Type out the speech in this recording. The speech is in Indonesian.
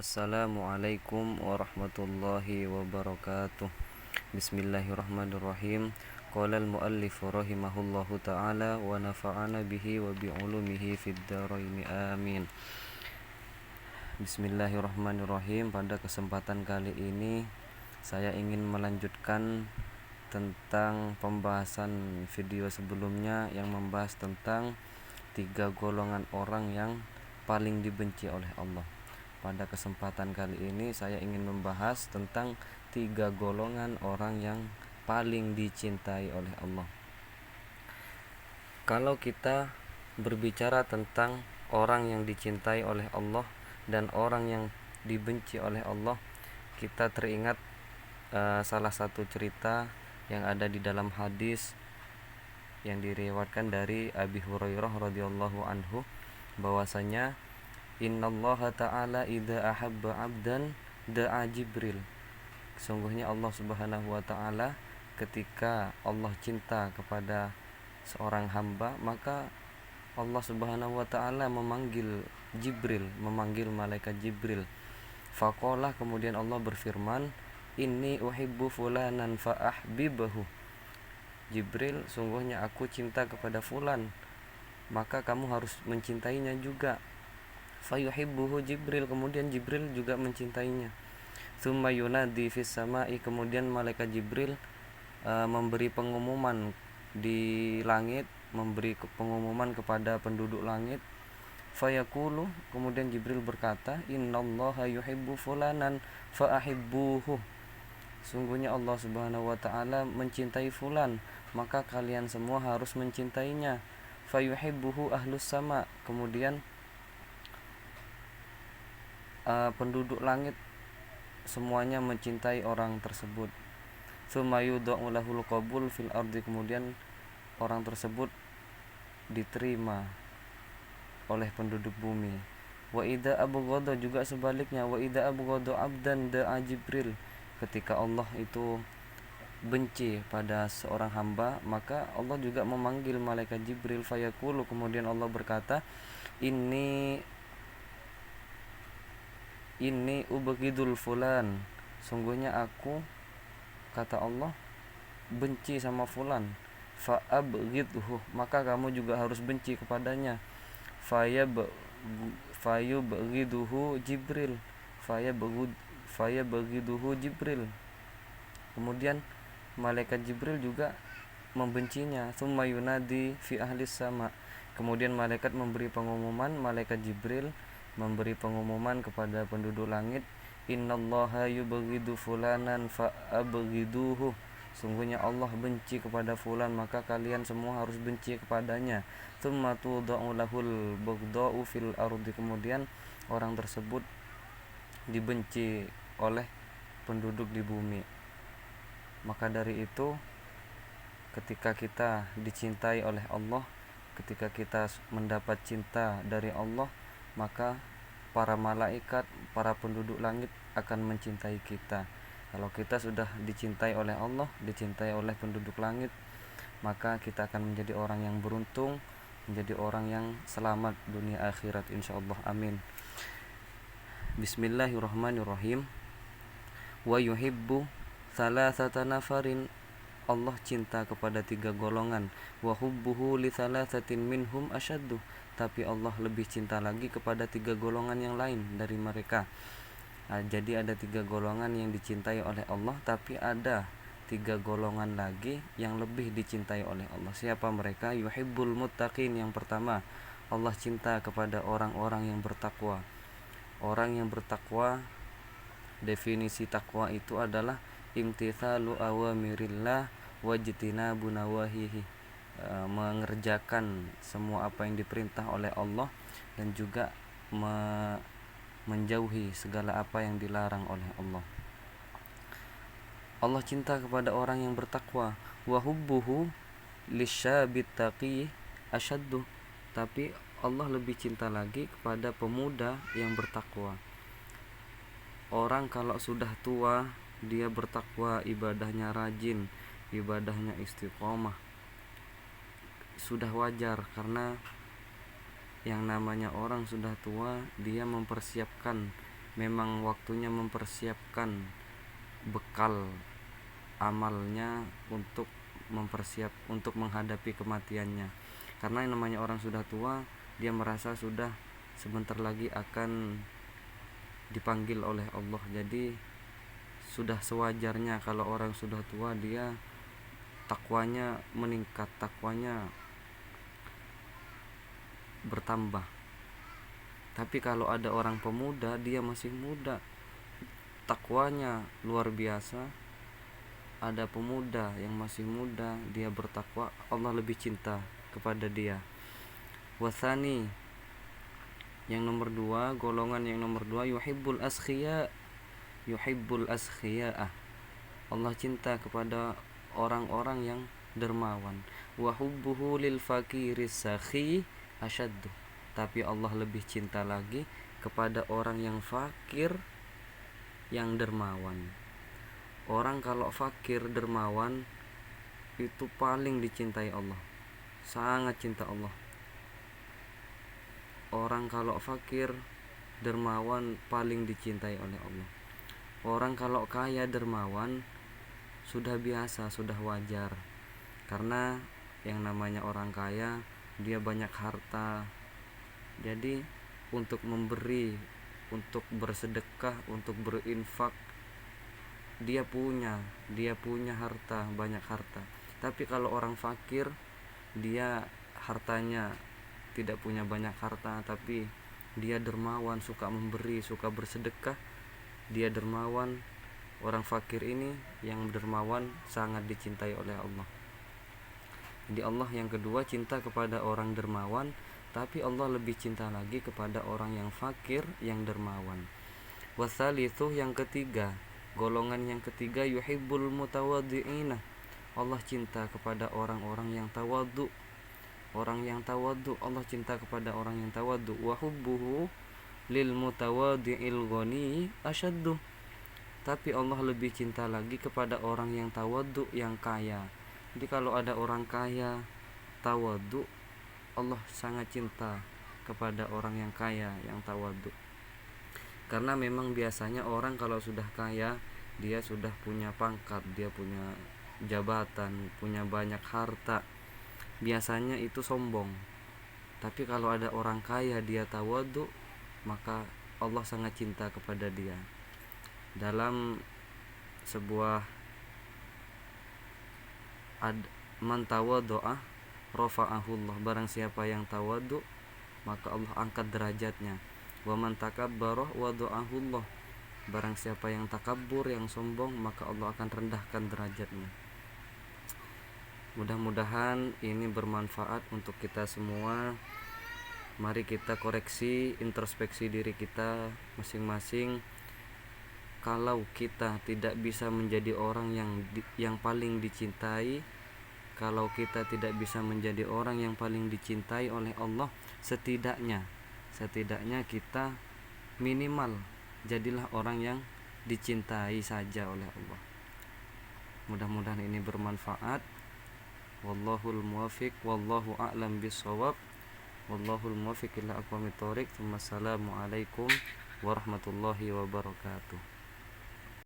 Assalamualaikum warahmatullahi wabarakatuh. Bismillahirrahmanirrahim. Qala al-muallif rahimahullahu ta'ala wa nafa'ana bihi wa bi'ulumihi fid dharain amin. Bismillahirrahmanirrahim. Pada kesempatan kali ini saya ingin melanjutkan tentang pembahasan video sebelumnya yang membahas tentang 3 golongan orang yang paling dibenci oleh Allah. Pada kesempatan kali ini saya ingin membahas tentang 3 golongan orang yang paling dicintai oleh Allah. Kalau kita berbicara tentang orang yang dicintai oleh Allah dan orang yang dibenci oleh Allah, kita teringat salah satu cerita yang ada di dalam hadis yang diriwayatkan dari Abi Hurairah radhiyallahu anhu, bahwasanya innallaha ta'ala idza ahabba 'abdan da'a Jibril. Sungguhnya Allah Subhanahu wa taala ketika Allah cinta kepada seorang hamba, maka Allah Subhanahu wa taala memanggil Jibril, memanggil malaikat Jibril. Faqala, kemudian Allah berfirman, inni uhibbu fulanan fa ahbibhu. Jibril, sungguhnya aku cinta kepada fulan, maka kamu harus mencintainya juga. Fayuhibbuhu Jibril, kemudian Jibril juga mencintainya. Tsumma yunadi fis sama'i, kemudian malaikat Jibril memberi pengumuman di langit, memberi pengumuman kepada penduduk langit. Fayaqulu, kemudian Jibril berkata, innallaha yuhibbu fulanan fa ahibbuhu. Sungguhnya Allah Subhanahu wa taala mencintai fulan, maka kalian semua harus mencintainya. Fayuhibbuhu ahlus sama, kemudian penduduk langit semuanya mencintai orang tersebut. Tsumma yudha'u lahul qabul fil ardi, kemudian orang tersebut diterima oleh penduduk bumi. Wa idza abghadha, juga sebaliknya, wa idza abghadha 'abdan da'a Jibril. Ketika Allah itu benci pada seorang hamba, maka Allah juga memanggil malaikat Jibril. Fayaqulu, kemudian Allah berkata, ini ubghidul fulan, sungguhnya aku, kata Allah, benci sama fulan. Fa abghidhu, maka kamu juga harus benci kepadanya. Fayubghiduhu Jibril, fayabghiduhu Jibril, kemudian malaikat Jibril juga membencinya. Tsumma yunadi fi ahlis sama, kemudian malaikat memberi pengumuman, malaikat Jibril memberi pengumuman kepada penduduk langit, innallaha yubghidu fulanan fa abghiduhu, sungguhnya Allah benci kepada fulan, maka kalian semua harus benci kepadanya. Tsumma tudha'u lahul baghdha'u fil ardi, kemudian orang tersebut dibenci oleh penduduk di bumi. Maka dari itu, ketika kita dicintai oleh Allah, ketika kita mendapat cinta dari Allah, maka para malaikat, para penduduk langit akan mencintai kita. Kalau kita sudah dicintai oleh Allah, dicintai oleh penduduk langit, maka kita akan menjadi orang yang beruntung, menjadi orang yang selamat dunia akhirat insyaallah. Amin. Bismillahirrahmanirrahim. Wa yuhibbu thalathata nafarin, Allah cinta kepada 3 golongan. Wa hubbuhu li thalathatin minhum asyaddu, tapi Allah lebih cinta lagi kepada 3 golongan yang lain dari mereka. Jadi ada 3 golongan yang dicintai oleh Allah, tapi ada 3 golongan lagi yang lebih dicintai oleh Allah. Siapa mereka? Yuhibbul muttaqin, yang pertama, Allah cinta kepada orang-orang yang bertakwa. Orang yang bertakwa, definisi takwa itu adalah imtithalu awamirillah wajtinabu nawahihi, mengerjakan semua apa yang diperintah oleh Allah dan juga menjauhi segala apa yang dilarang oleh Allah. Allah cinta kepada orang yang bertakwa. Wa hubbuhu lisyabit taqi asyaddu, tapi Allah lebih cinta lagi kepada pemuda yang bertakwa. Orang kalau sudah tua, dia bertakwa, ibadahnya rajin, ibadahnya istiqomah, sudah wajar, karena yang namanya orang sudah tua, dia mempersiapkan memang waktunya mempersiapkan bekal amalnya untuk untuk menghadapi kematiannya. Karena yang namanya orang sudah tua, dia merasa sudah sebentar lagi akan dipanggil oleh Allah. Jadi sudah sewajarnya kalau orang sudah tua dia takwanya meningkat, takwanya bertambah. Tapi kalau ada orang pemuda, dia masih muda, takwanya luar biasa. Ada pemuda yang masih muda, dia bertakwa, Allah lebih cinta kepada dia. Wasani, yang nomor dua, golongan yang nomor dua, yuhibbul askhiya'ah. Allah cinta kepada orang-orang yang dermawan. Wa hubbuhu lil fakiris sakhi asyaddu. Tapi Allah lebih cinta lagi kepada orang yang fakir yang dermawan. Orang kalau fakir dermawan itu paling dicintai Allah, sangat cinta Allah. Orang kalau fakir dermawan paling dicintai oleh Allah. Orang kalau kaya dermawan sudah biasa, sudah wajar. Karena yang namanya orang kaya, dia banyak harta. Jadi untuk memberi, untuk bersedekah, untuk berinfak, dia punya harta, banyak harta. Tapi kalau orang fakir, dia hartanya tidak punya banyak harta, tapi dia dermawan, suka memberi, suka bersedekah, dia dermawan. Orang fakir ini yang dermawan sangat dicintai oleh Allah. Jadi Allah yang kedua cinta kepada orang dermawan, tapi Allah lebih cinta lagi kepada orang yang fakir yang dermawan. Wasalithu, yang ketiga, golongan yang ketiga, yuhibbul mutawaddi'ina. Allah cinta kepada orang-orang yang tawaddu. Orang yang tawaddu, Allah cinta kepada orang yang tawaddu. Wa hubbuhu lil mutawaddi'il ghani asyaddu. Tapi Allah lebih cinta lagi kepada orang yang tawaddu, yang kaya. Jadi kalau ada orang kaya tawaddu, Allah sangat cinta kepada orang yang kaya yang tawaddu. Karena memang biasanya orang kalau sudah kaya, dia sudah punya pangkat, dia punya jabatan, punya banyak harta, biasanya itu sombong. Tapi kalau ada orang kaya dia tawadhu, maka Allah sangat cinta kepada dia. Dalam sebuah man tawaddu'a rafa'ahullah, barang siapa yang tawadhu maka Allah angkat derajatnya. Wa man takabbara wada'ahullah, barang siapa yang takabur, yang sombong, maka Allah akan rendahkan derajatnya. Mudah-mudahan ini bermanfaat untuk kita semua. Mari kita koreksi, introspeksi diri kita masing-masing. Kalau kita tidak bisa menjadi orang yang paling dicintai, kalau kita tidak bisa menjadi orang yang paling dicintai oleh Allah, setidaknya kita minimal jadilah orang yang dicintai saja oleh Allah. Mudah-mudahan ini bermanfaat. Wallahul muwaffiq, wallahu a'lam bishawab. Wallahul muwaffiq ila aqwamit thoriq. Wassalamualaikum warahmatullahi wabarakatuh.